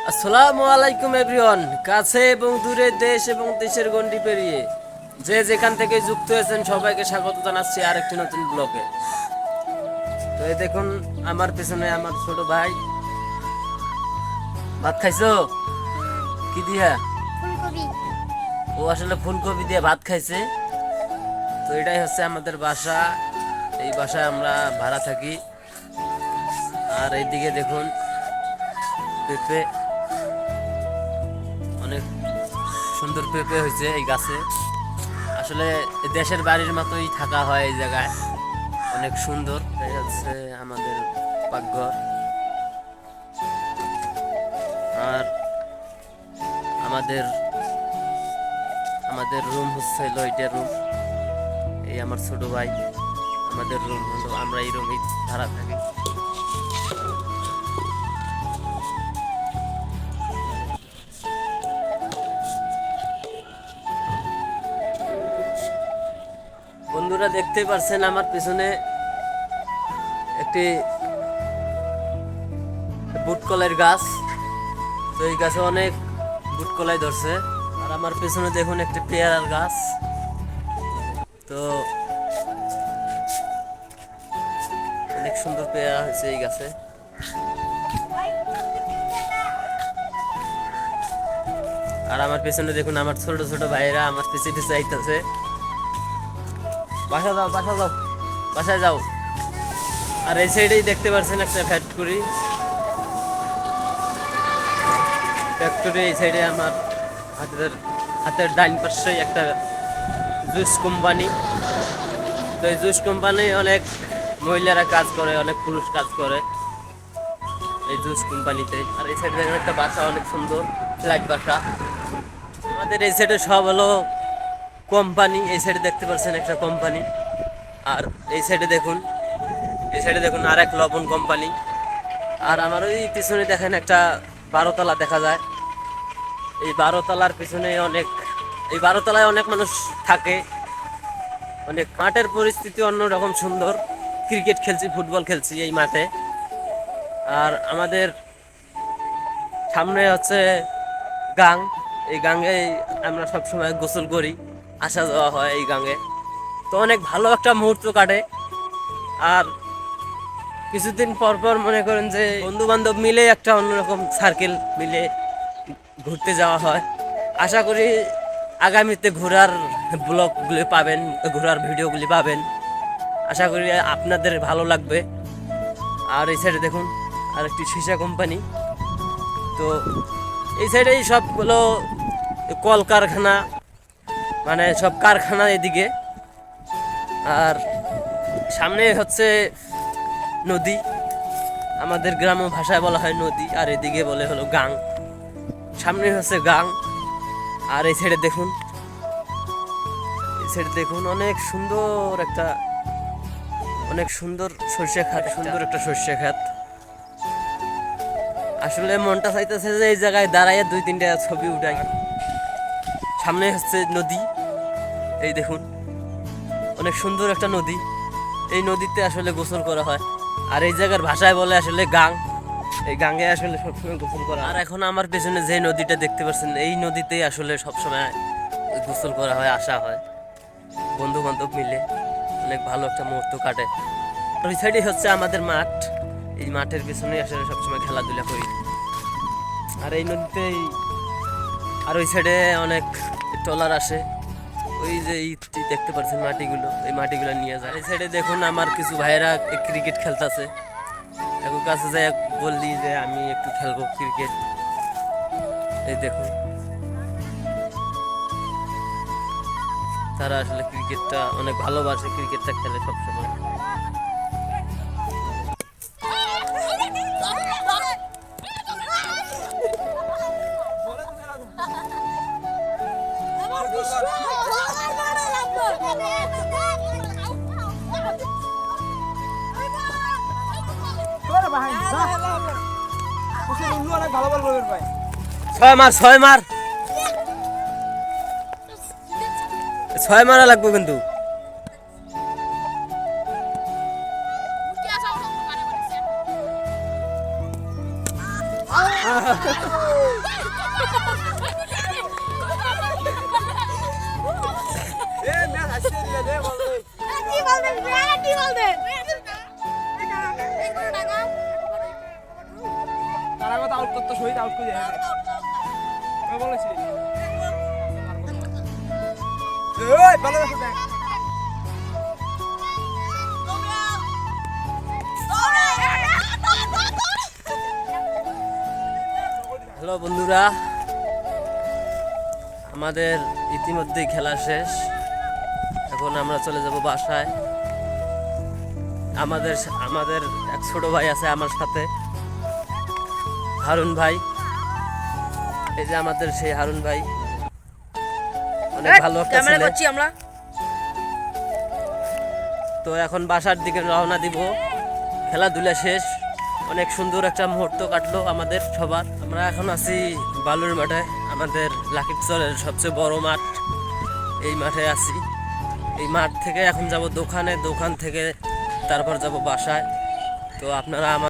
আসসালামু আলাইকুম এভরিওয়ান। কাছে এবং দূরে, দেশ এবং দেশের গণ্ডি পেরিয়ে যে যেখান থেকে যুক্ত হয়েছেন সবাইকে স্বাগত জানাচ্ছি আরেকটি নতুন ব্লগে। তো এই দেখুন আমার পেছনে আমার ছোট ভাই। ভাত খাইছো কি দিয়া? ফুলকপি। ও আসলে ফুলকপি দিয়ে ভাত খাইছে। তো এটাই হচ্ছে আমাদের বাসা। এই বাসায় আমরা ভাড়া থাকি। আর এইদিকে দেখুন পেঁপে, অনেক সুন্দর পেঁপে হয়েছে এই গাছে। আসলে দেশের বাড়ির মতোই থাকা হয় এই জায়গায়, অনেক সুন্দর। এই হচ্ছে আমাদের পাকঘর। আর আমাদের আমাদের রুম হচ্ছে লইটের রুম। এই আমার ছোট ভাই, আমাদের রুম হলো, আমরা এই রুমেই ভাড়া থাকি। বন্ধুরা দেখতেই পারছেন আমার পিছনে একটি বুটকলের গাছ। তো এই গাছে অনেক বুটকলাই ধরছে। আর আমার পেছনে দেখুন একটি পেয়ারার গাছ। তো অনেক সুন্দর পেয়ারা হয়েছে এই গাছে। আর আমার পেছনে দেখুন আমার ছোট ছোট ভাইয়েরা আমার পিছে পিছে আইতেছে। বাসা যাও, বাসা যাও, বাসায় যাও। আর এই সাইডেই দেখতে পাচ্ছেন একটা ফ্যাক্টরি। এই সাইডে আমার হাতের ডাইন পাশে একটা জুস কোম্পানি। তো এই জুস কোম্পানি অনেক মহিলারা কাজ করে, অনেক পুরুষ কাজ করে এই জুস কোম্পানিতে। আর এই সাইডে দেখেন একটা বাসা, অনেক সুন্দর ফ্ল্যাট বাসা। আমাদের এই সাইডে সব হলো কোম্পানি। এই সাইডে দেখতে পাচ্ছেন একটা কোম্পানি। আর এই সাইডে দেখুন, এই সাইডে দেখুন আর এক লবণ কোম্পানি। আর আমার ওই পিছনে দেখেন একটা 12তলা দেখা যায়। এই 12তলার পিছনে এই 12তলায় অনেক মানুষ থাকে। অনেক মাঠের পরিস্থিতি অন্যরকম সুন্দর। ক্রিকেট খেলছি, ফুটবল খেলছি এই মাঠে। আর আমাদের সামনে হচ্ছে গাং। এই গাঙে আমরা সবসময় গোসল করি, আসা যাওয়া হয় এই গাঙে। তো অনেক ভালো একটা মুহূর্ত কাটে। আর কিছুদিন পর পর মনে করেন যে বন্ধু বান্ধব মিলে একটা অন্যরকম সার্কেল মিলে ঘুরতে যাওয়া হয়। আশা করি আগামীতে ঘোরার ব্লগগুলি পাবেন, ঘোরার ভিডিওগুলি পাবেন। আশা করি আপনাদের ভালো লাগবে। আর এই সাইডে দেখুন আর একটি সীসা কোম্পানি। তো এই সাইডেই সবগুলো কলকারখানা, মানে সব কারখানা এদিকে। আর সামনে হচ্ছে নদী, আমাদের গ্রাম্য ভাষায় বলা হয় নদী। আর এদিকে বলে হলো গাং। সামনে হচ্ছে গাং। আর এই সাইডে দেখুন, এই সাইডে দেখুন অনেক সুন্দর সর্ষে খাত, সুন্দর একটা সর্ষে খাত। আসলে মনটা চাইতেছে যে এই জায়গায় দাঁড়াইয়া 2-3টা ছবি উঠাই। সামনে হচ্ছে নদী, এই দেখুন অনেক সুন্দর একটা নদী। এই নদীতে আসলে গোসল করা হয়। আর এই জায়গার ভাষায় বলে আসলে গাং। এই গাঙে আসলে সবসময় গোসল করা। আর এখন আমার পেছনে যে নদীটা দেখতে পাচ্ছেন, এই নদীতেই আসলে সবসময় গোসল করা হয়, আসা হয় বন্ধু বান্ধব মিলে। অনেক ভালো একটা মুহূর্ত কাটে। ওই সাইডে হচ্ছে আমাদের মাঠ। এই মাঠের পেছনেই আসলে সবসময় খেলাধুলা করি। আর এই নদীতেই, আর ওই সাইডে অনেক ট্রলার আসে। ওই যে দেখতে পাচ্ছেন মাটিগুলো, এই মাটিগুলো নিয়ে যায়। এই সাইডে দেখুন আমার কিছু ভাইয়েরা ক্রিকেট খেলতেছে। এখন কাছে যাই বললি যে আমি একটু খেলবো ক্রিকেট। এই দেখুন তারা আসলে ক্রিকেটটা অনেক ভালোবাসে, ক্রিকেটটা খেলে সবসময়। ছয় মার, ছয় মার, ছয় মারা লাগবে কিন্তু। তারা কথা আউট করতে শহীদ আউট করে যায় বলেছি ভালো দেখ হ্যালো বন্ধুরা, আমাদের ইতিমধ্যেই খেলা শেষ। এখন আমরা চলে যাব বাসায়। আমাদের আমাদের এক ছোট ভাই আছে আমার সাথে, হারুন ভাই। এই যে আমাদের সেই হারুন ভাই, অনেক ভালো একটা ছেলে। আমরা তো এখন বাসার দিকে রওনা দিব। খেলাধুলা শেষ, অনেক সুন্দর একটা মুহূর্ত কাটলো আমাদের সবার। আমরা এখন আছি বালুর মাঠে, আমাদের লাকিবচরের সবচেয়ে বড় মাঠ। এই মাঠে আছি। এই মাঠ থেকে এখন যাব দোকানে, দোকান থেকে তারপর যাব বাসায়। তো আপনারা আমার